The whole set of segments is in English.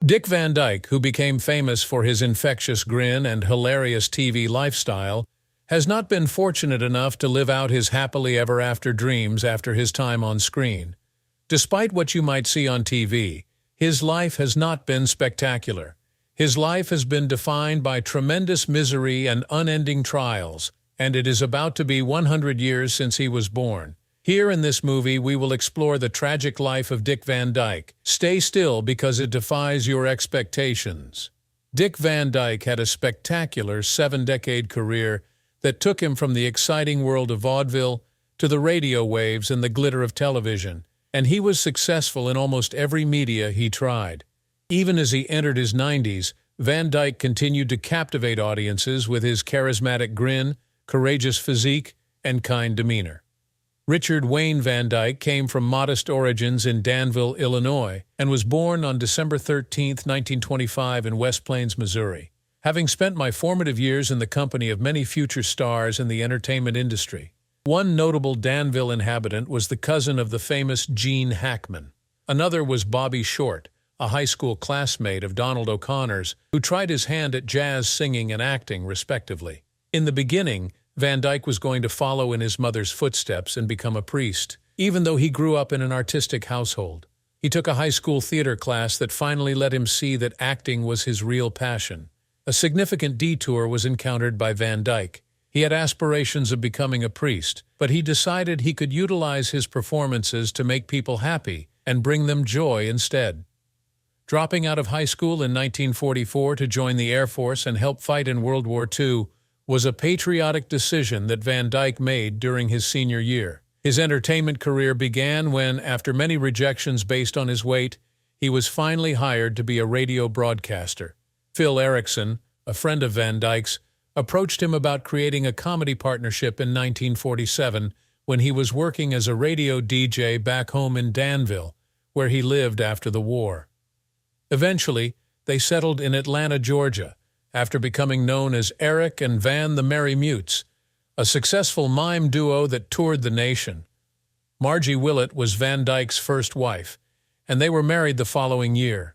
Dick Van Dyke, who became famous for his infectious grin and hilarious TV lifestyle, has not been fortunate enough to live out his happily ever after dreams after his time on screen. Despite what you might see on TV, his life has not been spectacular. His life has been defined by tremendous misery and unending trials, and it is about to be 100 years since he was born. Here in this movie, we will explore the tragic life of Dick Van Dyke. Stay still because it defies your expectations. Dick Van Dyke had a spectacular 7-decade career that took him from the exciting world of vaudeville to the radio waves and the glitter of television, and he was successful in almost every media he tried. Even as he entered his 90s, Van Dyke continued to captivate audiences with his charismatic grin, courageous physique, and kind demeanor. Richard Wayne Van Dyke came from modest origins in Danville, Illinois, and was born on December 13, 1925 in West Plains, Missouri. Having spent my formative years in the company of many future stars in the entertainment industry, one notable Danville inhabitant was the cousin of the famous Gene Hackman. Another was Bobby Short, a high school classmate of Donald O'Connor's, who tried his hand at jazz singing and acting, respectively. In the beginning, Van Dyke was going to follow in his mother's footsteps and become a priest, even though he grew up in an artistic household. He took a high school theater class that finally let him see that acting was his real passion. A significant detour was encountered by Van Dyke. He had aspirations of becoming a priest, but he decided he could utilize his performances to make people happy and bring them joy instead. Dropping out of high school in 1944 to join the Air Force and help fight in World War II was a patriotic decision that Van Dyke made during his senior year. His entertainment career began when, after many rejections based on his weight, he was finally hired to be a radio broadcaster. Phil Erickson, a friend of Van Dyke's, approached him about creating a comedy partnership in 1947 when he was working as a radio DJ back home in Danville, where he lived after the war. Eventually, they settled in Atlanta, Georgia, after becoming known as Eric and Van the Merry Mutes, a successful mime duo that toured the nation. Margie Willett was Van Dyke's first wife, and they were married the following year.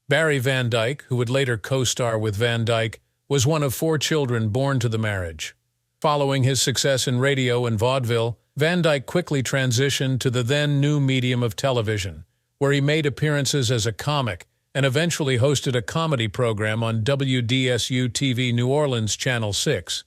Barry Van Dyke, who would later co-star with Van Dyke, was one of 4 children born to the marriage. Following his success in radio and vaudeville, Van Dyke quickly transitioned to the then new medium of television, where he made appearances as a comic and eventually hosted a comedy program on WDSU-TV New Orleans Channel 6.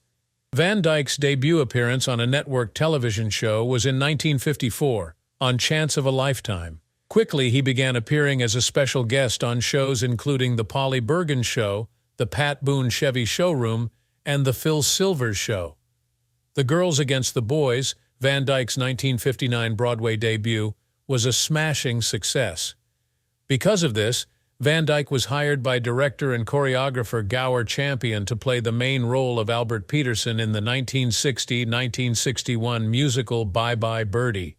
Van Dyke's debut appearance on a network television show was in 1954, on Chance of a Lifetime. Quickly, he began appearing as a special guest on shows including The Polly Bergen Show, The Pat Boone Chevy Showroom, and The Phil Silvers Show. The Girls Against the Boys, Van Dyke's 1959 Broadway debut, was a smashing success. Because of this, Van Dyke was hired by director and choreographer Gower Champion to play the main role of Albert Peterson in the 1960-1961 musical Bye Bye Birdie.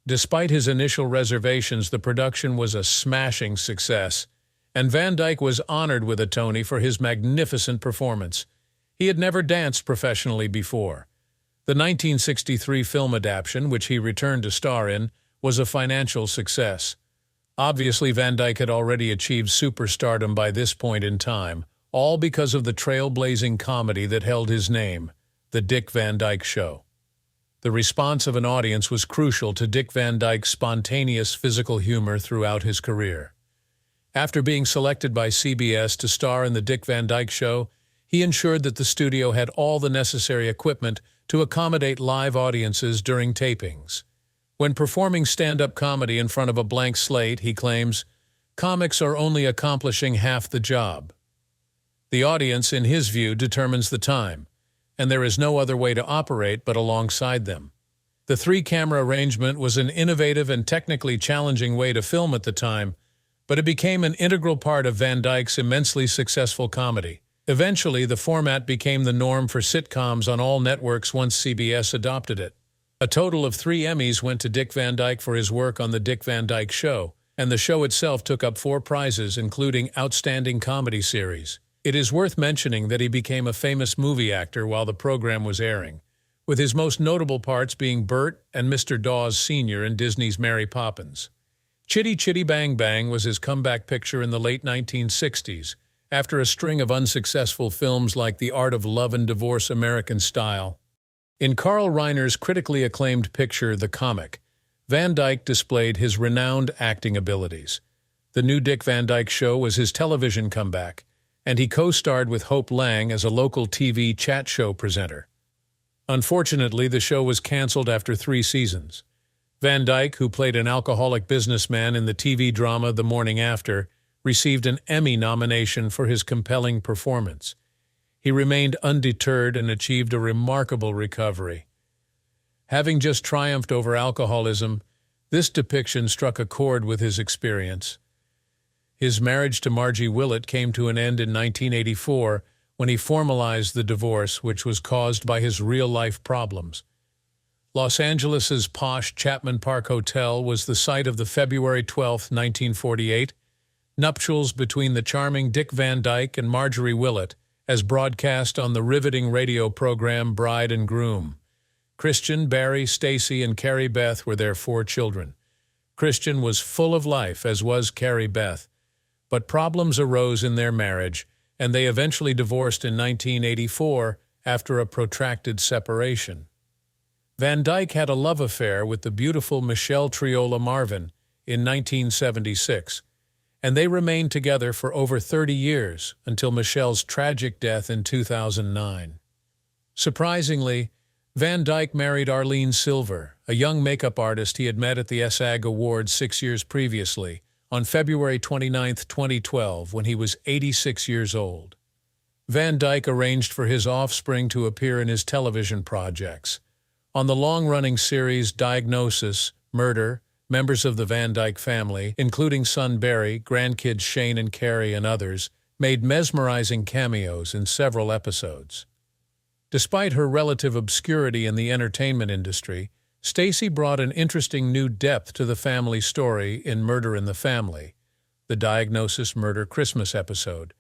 Despite his initial reservations, the production was a smashing success, and Van Dyke was honored with a Tony for his magnificent performance. He had never danced professionally before. The 1963 film adaptation, which he returned to star in, was a financial success. Obviously, Van Dyke had already achieved superstardom by this point in time, all because of the trailblazing comedy that held his name, The Dick Van Dyke Show. The response of an audience was crucial to Dick Van Dyke's spontaneous physical humor throughout his career. After being selected by CBS to star in The Dick Van Dyke Show, he ensured that the studio had all the necessary equipment to accommodate live audiences during tapings. When performing stand-up comedy in front of a blank slate, he claims, "Comics are only accomplishing half the job." The audience, in his view, determines the time, and there is no other way to operate but alongside them. The 3-camera arrangement was an innovative and technically challenging way to film at the time, but it became an integral part of Van Dyke's immensely successful comedy. Eventually, the format became the norm for sitcoms on all networks once CBS adopted it. A total of 3 Emmys went to Dick Van Dyke for his work on The Dick Van Dyke Show, and the show itself took up 4 prizes, including Outstanding Comedy Series. It is worth mentioning that he became a famous movie actor while the program was airing, with his most notable parts being Bert and Mr. Dawes Sr. in Disney's Mary Poppins. Chitty Chitty Bang Bang was his comeback picture in the late 1960s, after a string of unsuccessful films like The Art of Love and Divorce American Style. In Carl Reiner's critically acclaimed picture, The Comic, Van Dyke displayed his renowned acting abilities. The new Dick Van Dyke Show was his television comeback, and he co-starred with Hope Lang as a local TV chat show presenter. Unfortunately, the show was canceled after 3 seasons. Van Dyke, who played an alcoholic businessman in the TV drama The Morning After, received an Emmy nomination for his compelling performance. He remained undeterred and achieved a remarkable recovery. Having just triumphed over alcoholism, this depiction struck a chord with his experience. His marriage to Margie Willett came to an end in 1984 when he formalized the divorce, which was caused by his real-life problems. Los Angeles's posh Chapman Park Hotel was the site of the February 12, 1948, nuptials between the charming Dick Van Dyke and Marjorie Willett, as broadcast on the riveting radio program Bride and Groom. Christian, Barry, Stacy, and Carrie Beth were their 4 children. Christian was full of life, as was Carrie Beth, but problems arose in their marriage, and they eventually divorced in 1984 after a protracted separation. Van Dyke had a love affair with the beautiful Michelle Triola Marvin in 1976, and they remained together for over 30 years until Michelle's tragic death in 2009. Surprisingly, Van Dyke married Arlene Silver, a young makeup artist he had met at the SAG Awards 6 years previously, on February 29, 2012, when he was 86 years old. Van Dyke arranged for his offspring to appear in his television projects. On the long-running series Diagnosis, Murder, members of the Van Dyke family, including son Barry, grandkids Shane and Carrie, and others, made mesmerizing cameos in several episodes. Despite her relative obscurity in the entertainment industry, Stacy brought an interesting new depth to the family story in Murder in the Family, the Diagnosis Murder Christmas episode,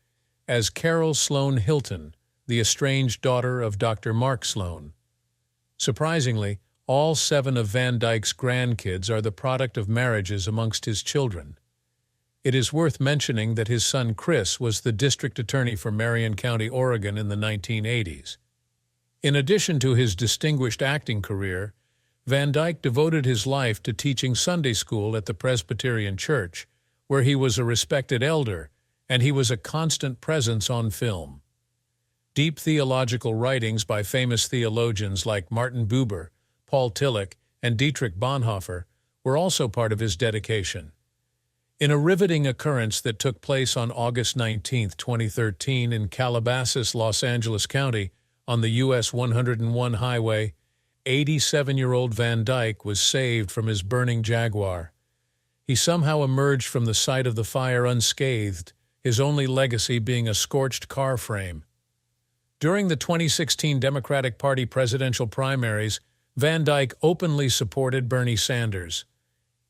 as Carol Sloan Hilton, the estranged daughter of Dr. Mark Sloan. Surprisingly, all 7 of Van Dyke's grandkids are the product of marriages amongst his children. It is worth mentioning that his son Chris was the district attorney for Marion County, Oregon in the 1980s. In addition to his distinguished acting career, Van Dyke devoted his life to teaching Sunday school at the Presbyterian Church, where he was a respected elder, and he was a constant presence on film. Deep theological writings by famous theologians like Martin Buber, Paul Tillich, and Dietrich Bonhoeffer were also part of his dedication. In a riveting occurrence that took place on August 19, 2013 in Calabasas, Los Angeles County, on the US 101 highway, 87-year-old Van Dyke was saved from his burning Jaguar. He somehow emerged from the site of the fire unscathed, his only legacy being a scorched car frame. During the 2016 Democratic Party presidential primaries, Van Dyke openly supported Bernie Sanders.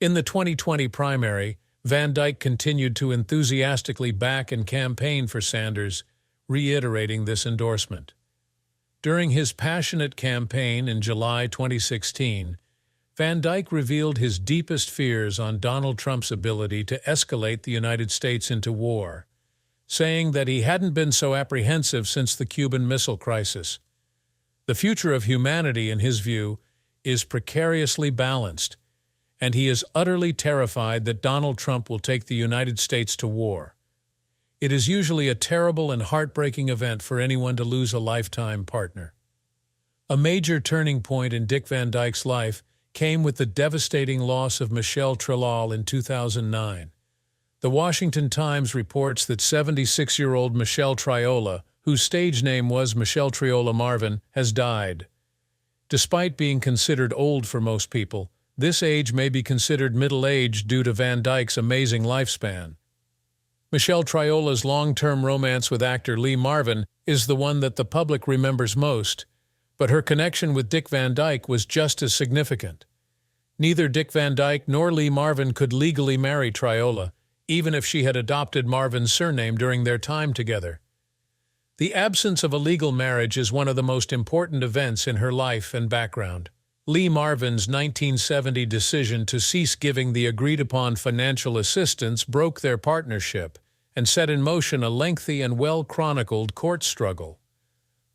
In the 2020 primary, Van Dyke continued to enthusiastically back and campaign for Sanders, reiterating this endorsement. During his passionate campaign in July 2016, Van Dyke revealed his deepest fears on Donald Trump's ability to escalate the United States into war, saying that he hadn't been so apprehensive since the Cuban Missile Crisis. The future of humanity, in his view, is precariously balanced, and he is utterly terrified that Donald Trump will take the United States to war. It is usually a terrible and heartbreaking event for anyone to lose a lifetime partner. A major turning point in Dick Van Dyke's life came with the devastating loss of Michelle Triola in 2009. The Washington Times reports that 76-year-old Michelle Triola, whose stage name was Michelle Triola Marvin, has died. Despite being considered old for most people, this age may be considered middle-aged due to Van Dyke's amazing lifespan. Michelle Triola's long-term romance with actor Lee Marvin is the one that the public remembers most, but her connection with Dick Van Dyke was just as significant. Neither Dick Van Dyke nor Lee Marvin could legally marry Triola, even if she had adopted Marvin's surname during their time together. The absence of a legal marriage is one of the most important events in her life and background. Lee Marvin's 1970 decision to cease giving the agreed-upon financial assistance broke their partnership and set in motion a lengthy and well-chronicled court struggle.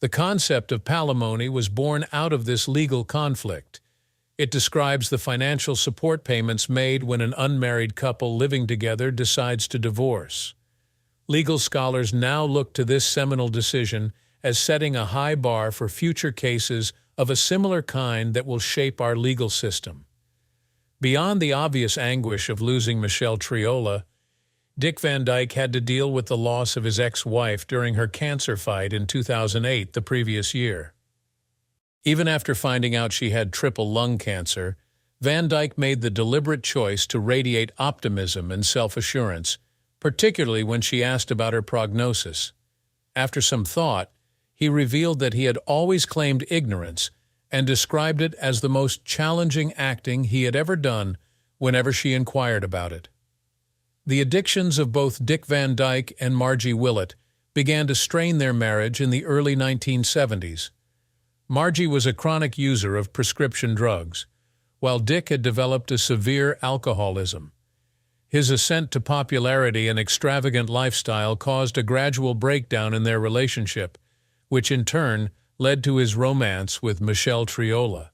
The concept of palimony was born out of this legal conflict. It describes the financial support payments made when an unmarried couple living together decides to divorce. Legal scholars now look to this seminal decision as setting a high bar for future cases of a similar kind that will shape our legal system. Beyond the obvious anguish of losing Michelle Triola, Dick Van Dyke had to deal with the loss of his ex-wife during her cancer fight in 2008, the previous year. Even after finding out she had triple lung cancer, Van Dyke made the deliberate choice to radiate optimism and self-assurance, particularly when she asked about her prognosis. After some thought, he revealed that he had always claimed ignorance and described it as the most challenging acting he had ever done whenever she inquired about it. The addictions of both Dick Van Dyke and Margie Willett began to strain their marriage in the early 1970s. Margie was a chronic user of prescription drugs, while Dick had developed a severe alcoholism. His ascent to popularity and extravagant lifestyle caused a gradual breakdown in their relationship, which in turn led to his romance with Michelle Triola.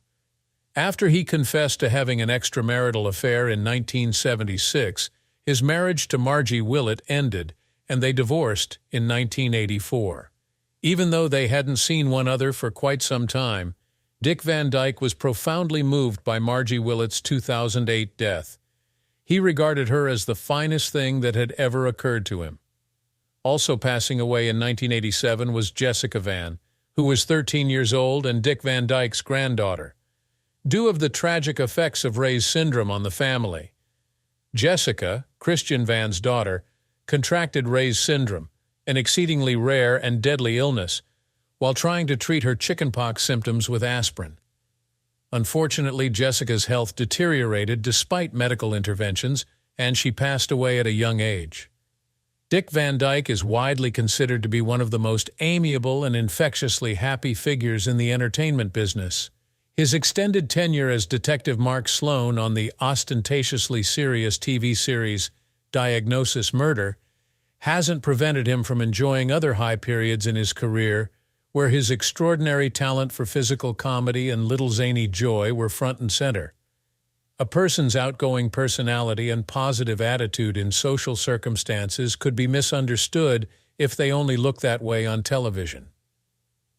After he confessed to having an extramarital affair in 1976, his marriage to Margie Willett ended, and they divorced in 1984. Even though they hadn't seen one another for quite some time, Dick Van Dyke was profoundly moved by Margie Willett's 2008 death. He regarded her as the finest thing that had ever occurred to him. Also passing away in 1987 was Jessica Van, who was 13 years old and Dick Van Dyke's granddaughter. Due of the tragic effects of Ray's syndrome on the family, Jessica, Christian Van's daughter, contracted Ray's syndrome, an exceedingly rare and deadly illness, while trying to treat her chickenpox symptoms with aspirin. Unfortunately, Jessica's health deteriorated despite medical interventions, and she passed away at a young age. Dick Van Dyke is widely considered to be one of the most amiable and infectiously happy figures in the entertainment business. His extended tenure as Detective Mark Sloan on the ostentatiously serious TV series Diagnosis Murder hasn't prevented him from enjoying other high periods in his career where his extraordinary talent for physical comedy and little zany joy were front and center. A person's outgoing personality and positive attitude in social circumstances could be misunderstood if they only look that way on television.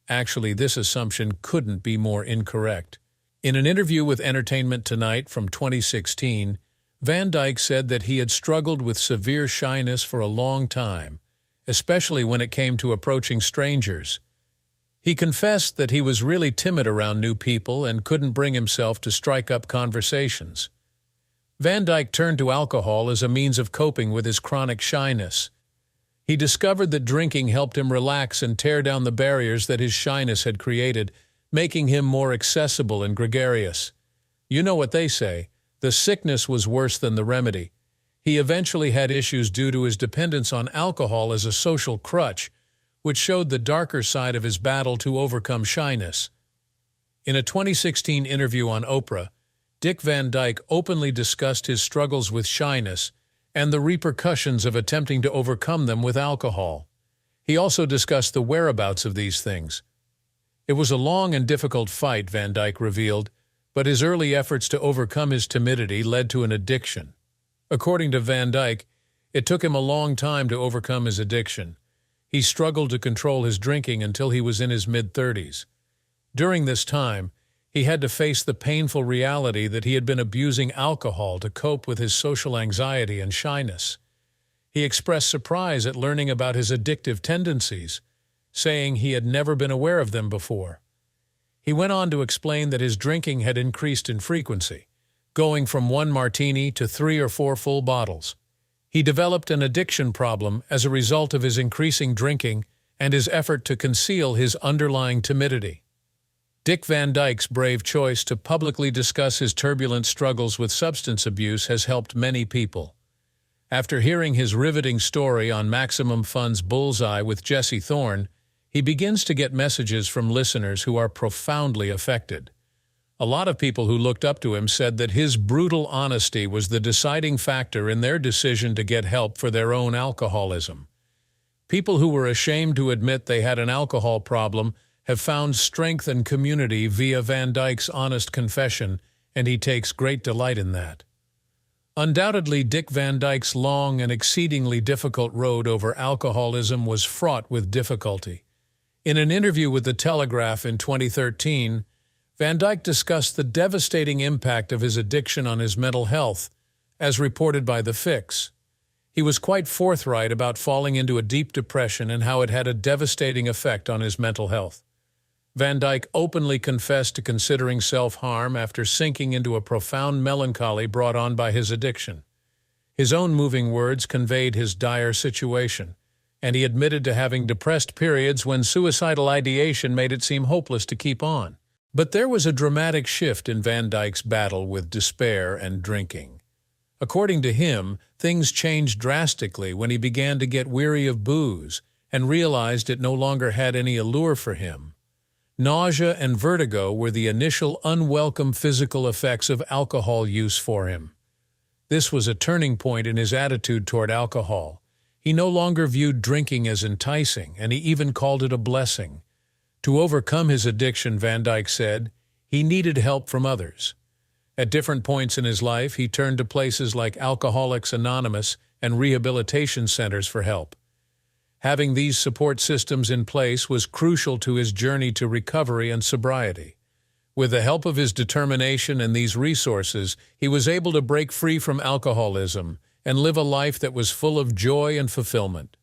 Actually, this assumption couldn't be more incorrect. In an interview with Entertainment Tonight from 2016, Van Dyke said that he had struggled with severe shyness for a long time, especially when it came to approaching strangers. He confessed that he was really timid around new people and couldn't bring himself to strike up conversations. Van Dyke turned to alcohol as a means of coping with his chronic shyness. He discovered that drinking helped him relax and tear down the barriers that his shyness had created, making him more accessible and gregarious. You know what they say, the sickness was worse than the remedy. He eventually had issues due to his dependence on alcohol as a social crutch, which showed the darker side of his battle to overcome shyness. In a 2016 interview on Oprah, Dick Van Dyke openly discussed his struggles with shyness and the repercussions of attempting to overcome them with alcohol. He also discussed the whereabouts of these things. It was a long and difficult fight, Van Dyke revealed, but his early efforts to overcome his timidity led to an addiction. According to Van Dyke, it took him a long time to overcome his addiction. He struggled to control his drinking until he was in his mid-30s. During this time, he had to face the painful reality that he had been abusing alcohol to cope with his social anxiety and shyness. He expressed surprise at learning about his addictive tendencies, saying he had never been aware of them before. He went on to explain that his drinking had increased in frequency, going from 1 martini to 3 or 4 full bottles. He developed an addiction problem as a result of his increasing drinking and his effort to conceal his underlying timidity. Dick Van Dyke's brave choice to publicly discuss his turbulent struggles with substance abuse has helped many people. After hearing his riveting story on Maximum Fun's Bullseye with Jesse Thorne, he begins to get messages from listeners who are profoundly affected. A lot of people who looked up to him said that his brutal honesty was the deciding factor in their decision to get help for their own alcoholism. People who were ashamed to admit they had an alcohol problem have found strength and community via Van Dyke's honest confession, and he takes great delight in that. Undoubtedly, Dick Van Dyke's long and exceedingly difficult road over alcoholism was fraught with difficulty. In an interview with The Telegraph in 2013, Van Dyke discussed the devastating impact of his addiction on his mental health, as reported by The Fix. He was quite forthright about falling into a deep depression and how it had a devastating effect on his mental health. Van Dyke openly confessed to considering self-harm after sinking into a profound melancholy brought on by his addiction. His own moving words conveyed his dire situation, and he admitted to having depressed periods when suicidal ideation made it seem hopeless to keep on. But there was a dramatic shift in Van Dyke's battle with despair and drinking. According to him, things changed drastically when he began to get weary of booze and realized it no longer had any allure for him. Nausea and vertigo were the initial unwelcome physical effects of alcohol use for him. This was a turning point in his attitude toward alcohol. He no longer viewed drinking as enticing, and he even called it a blessing. To overcome his addiction, Van Dyke said, he needed help from others. At different points in his life, he turned to places like Alcoholics Anonymous and rehabilitation centers for help. Having these support systems in place was crucial to his journey to recovery and sobriety. With the help of his determination and these resources, he was able to break free from alcoholism and live a life that was full of joy and fulfillment.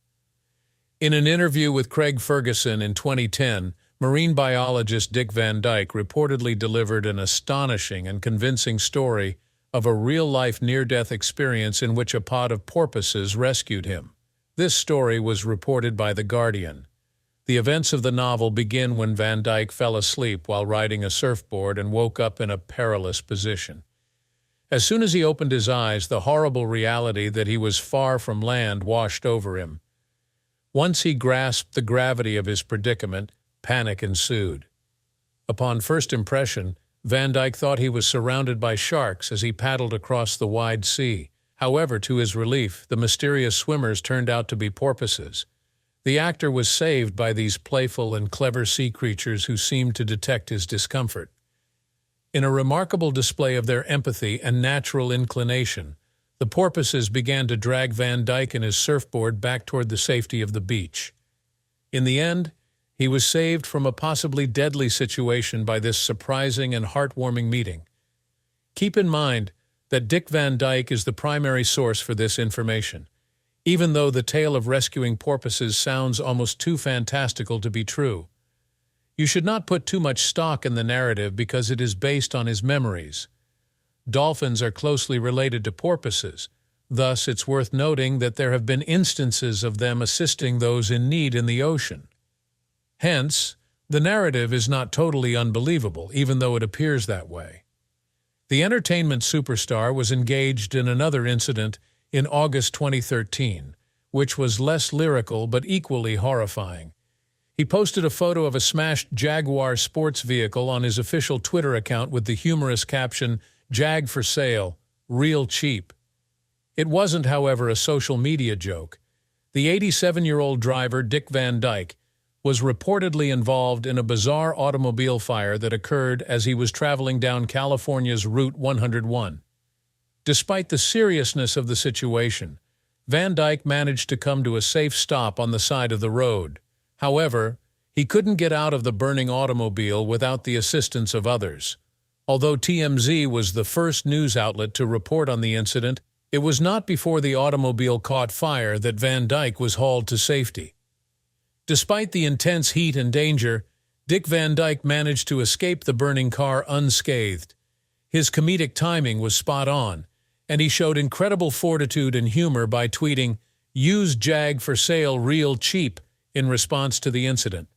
In an interview with Craig Ferguson in 2010, marine biologist Dick Van Dyke reportedly delivered an astonishing and convincing story of a real-life near-death experience in which a pod of porpoises rescued him. This story was reported by The Guardian. The events of the novel begin when Van Dyke fell asleep while riding a surfboard and woke up in a perilous position. As soon as he opened his eyes, the horrible reality that he was far from land washed over him. Once he grasped the gravity of his predicament, panic ensued. Upon first impression, Van Dyke thought he was surrounded by sharks as he paddled across the wide sea. However, to his relief, the mysterious swimmers turned out to be porpoises. The actor was saved by these playful and clever sea creatures who seemed to detect his discomfort. In a remarkable display of their empathy and natural inclination, the porpoises began to drag Van Dyke and his surfboard back toward the safety of the beach. In the end, he was saved from a possibly deadly situation by this surprising and heartwarming meeting. Keep in mind that Dick Van Dyke is the primary source for this information, even though the tale of rescuing porpoises sounds almost too fantastical to be true. You should not put too much stock in the narrative because it is based on his memories. Dolphins are closely related to porpoises, thus it's worth noting that there have been instances of them assisting those in need in the ocean. Hence, the narrative is not totally unbelievable, even though it appears that way. The entertainment superstar was engaged in another incident in August 2013, which was less lyrical but equally horrifying. He posted a photo of a smashed Jaguar sports vehicle on his official Twitter account with the humorous caption, "Jag for sale, real cheap." It wasn't, however, a social media joke. The 87-year-old driver, Dick Van Dyke, was reportedly involved in a bizarre automobile fire that occurred as he was traveling down California's Route 101. Despite the seriousness of the situation, Van Dyke managed to come to a safe stop on the side of the road. However, he couldn't get out of the burning automobile without the assistance of others. Although TMZ was the first news outlet to report on the incident, it was not before the automobile caught fire that Van Dyke was hauled to safety. Despite the intense heat and danger, Dick Van Dyke managed to escape the burning car unscathed. His comedic timing was spot on, and he showed incredible fortitude and humor by tweeting, "Use Jag for sale real cheap," in response to the incident.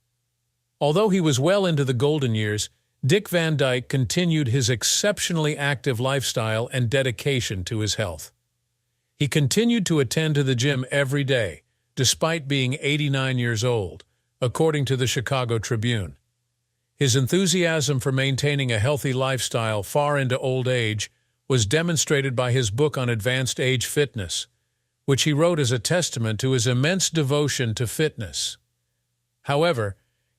Although he was well into the golden years, Dick Van Dyke continued his exceptionally active lifestyle and dedication to his health. He continued to attend to the gym every day, despite being 89 years old, according to the Chicago Tribune. His enthusiasm for maintaining a healthy lifestyle far into old age was demonstrated by his book on advanced age fitness, which he wrote as a testament to his immense devotion to fitness. However,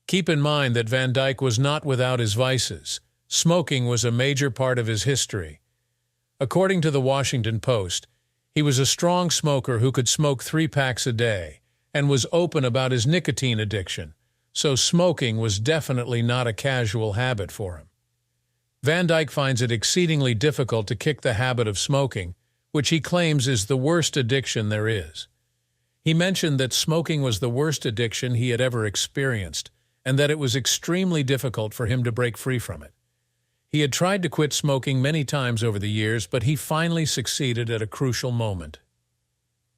keep in mind that Van Dyke was not without his vices. Smoking was a major part of his history. According to the Washington Post, he was a strong smoker who could smoke 3 packs a day and was open about his nicotine addiction, so smoking was definitely not a casual habit for him. Van Dyke finds it exceedingly difficult to kick the habit of smoking, which he claims is the worst addiction there is. He mentioned that smoking was the worst addiction he had ever experienced, and that it was extremely difficult for him to break free from it. He had tried to quit smoking many times over the years, but he finally succeeded at a crucial moment.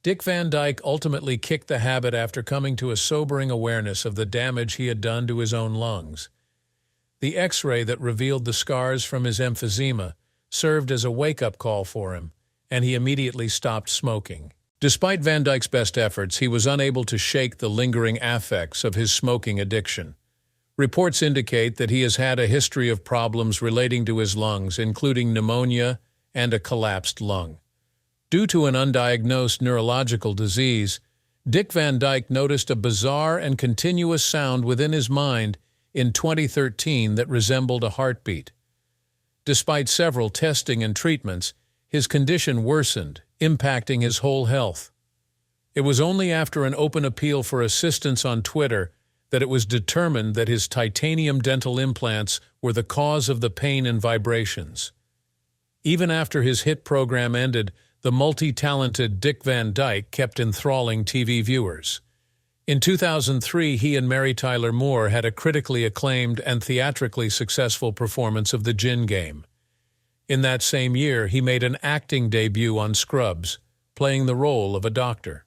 Dick Van Dyke ultimately kicked the habit after coming to a sobering awareness of the damage he had done to his own lungs. The X-ray that revealed the scars from his emphysema served as a wake-up call for him, and he immediately stopped smoking. Despite Van Dyke's best efforts, he was unable to shake the lingering affects of his smoking addiction. Reports indicate that he has had a history of problems relating to his lungs, including pneumonia and a collapsed lung. Due to an undiagnosed neurological disease, Dick Van Dyke noticed a bizarre and continuous sound within his mind in 2013 that resembled a heartbeat. Despite several testing and treatments, his condition worsened, impacting his whole health. It was only after an open appeal for assistance on Twitter that it was determined that his titanium dental implants were the cause of the pain and vibrations. Even after his hit program ended, the multi-talented Dick Van Dyke kept enthralling TV viewers. In 2003, he and Mary Tyler Moore had a critically acclaimed and theatrically successful performance of The Gin Game. In that same year, he made an acting debut on Scrubs, playing the role of a doctor.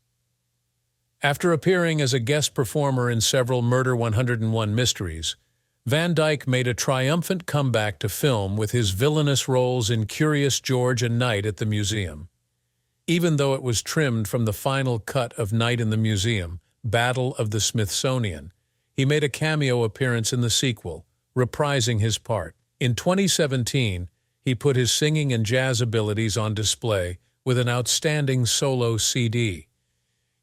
After appearing as a guest performer in several Murder 101 mysteries, Van Dyke made a triumphant comeback to film with his villainous roles in Curious George and Night at the Museum. Even though it was trimmed from the final cut of Night in the Museum, Battle of the Smithsonian, he made a cameo appearance in the sequel, reprising his part. In 2017, he put his singing and jazz abilities on display with an outstanding solo CD.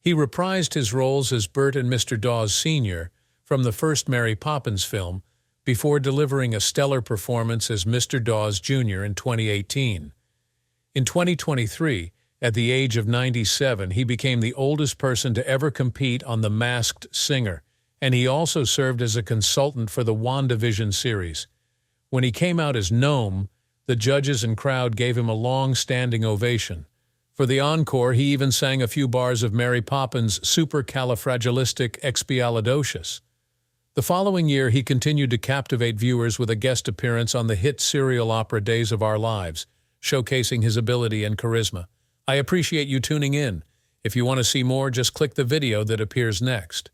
He reprised his roles as Bert and Mr. Dawes Sr. from the first Mary Poppins film before delivering a stellar performance as Mr. Dawes Jr. in 2018. In 2023, at the age of 97, he became the oldest person to ever compete on The Masked Singer, and he also served as a consultant for the WandaVision series. When he came out as Gnome, the judges and crowd gave him a long-standing ovation. For the encore, he even sang a few bars of Mary Poppins' Supercalifragilisticexpialidocious. The following year, he continued to captivate viewers with a guest appearance on the hit serial opera Days of Our Lives, showcasing his ability and charisma. I appreciate you tuning in. If you want to see more, just click the video that appears next.